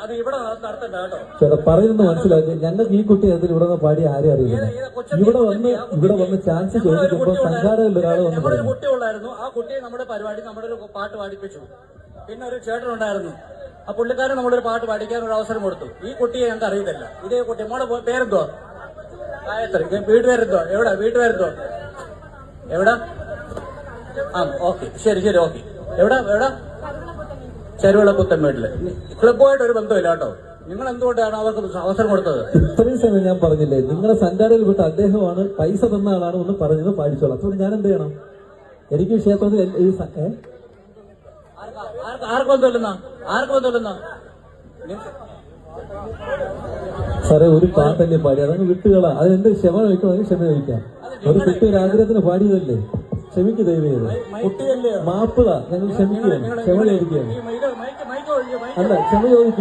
അത് ഇവിടെ നടത്തണ്ട കേട്ടോ. ചേട്ടാ പറയുന്നത് മനസ്സിലാക്കി. ഞങ്ങൾക്ക് ഈ കുട്ടി അതിൽ ഇവിടെ നിന്ന് പാടി ആരും അറിയില്ല. ഇവിടെ വന്ന് ചാൻസ് ചോദിക്കുമ്പോൾ സംഘാടകരിൽ ഒരാൾ വന്ന് നമ്മുടെ ഒരു കുട്ടി ഉള്ളായിരുന്നു. ആ കുട്ടിയെ നമ്മുടെ പരിപാടി നമ്മുടെ ഒരു പാട്ട് പാടിപ്പിച്ചു. പിന്നെ ഒരു ചേട്ടൻ ഉണ്ടായിരുന്നു. ആ പുള്ളിക്കാരൻ നമ്മളൊരു പാട്ട് പാടിക്കാൻ ഒരു അവസരം കൊടുത്തു. ഈ കുട്ടിയെ ഞങ്ങൾക്ക് അറിയത്തില്ല. ഇതേ കുട്ടി നമ്മുടെ പേരെന്തോ? ഗായത്രി. വീട്ടുപേരെന്തോ? എവിടെ വീട്ടുപേരെന്തോ? എവിടെ? ആ ഓക്കെ, ശരി ശരി, ഓക്കെ. എവിടെ എവിടെ? ചെരുവിള പുത്തൻമേട്ടില്. ക്ലബുമായിട്ട് ഒരു ബന്ധമില്ല കേട്ടോ. നിങ്ങൾ എന്തുകൊണ്ടാണ് അവർക്ക് അവസരം കൊടുത്തത്? ഇത്രയും സമയം ഞാൻ പറഞ്ഞില്ലേ, നിങ്ങളെ സംഘാടകരിൽ വിട്ട അദ്ദേഹമാണ് പൈസ തന്ന ആളാണ് ഒന്ന് പറഞ്ഞത് പാടിച്ചോളാം. അപ്പോൾ ഞാൻ എന്ത് ചെയ്യണം? എനിക്ക് ക്ഷേത്രത്തിൽ ആർക്കും ബന്ധമില്ലെന്നാ? ആർക്കും ബന്ധമില്ലെന്നാ? സാറേ ഒരു പാട്ടല്ലേ പാടി, അതങ്ങ് വിട്ടുകളാ. അതെന്ത് ക്ഷമ ചോദിക്കണം, ക്ഷമ ചോദിക്കാം. ഒരു കുട്ടി ഒരു ആഗ്രഹത്തിന് പാടിയതല്ലേ, ക്ഷമിക്ക് ദൈവം. മാപ്പിള ഞങ്ങൾ ക്ഷമിക്കുകയാണ്, ക്ഷമ ചോദിക്കുകയാണ്. അല്ല ക്ഷമ ചോദിക്കുക.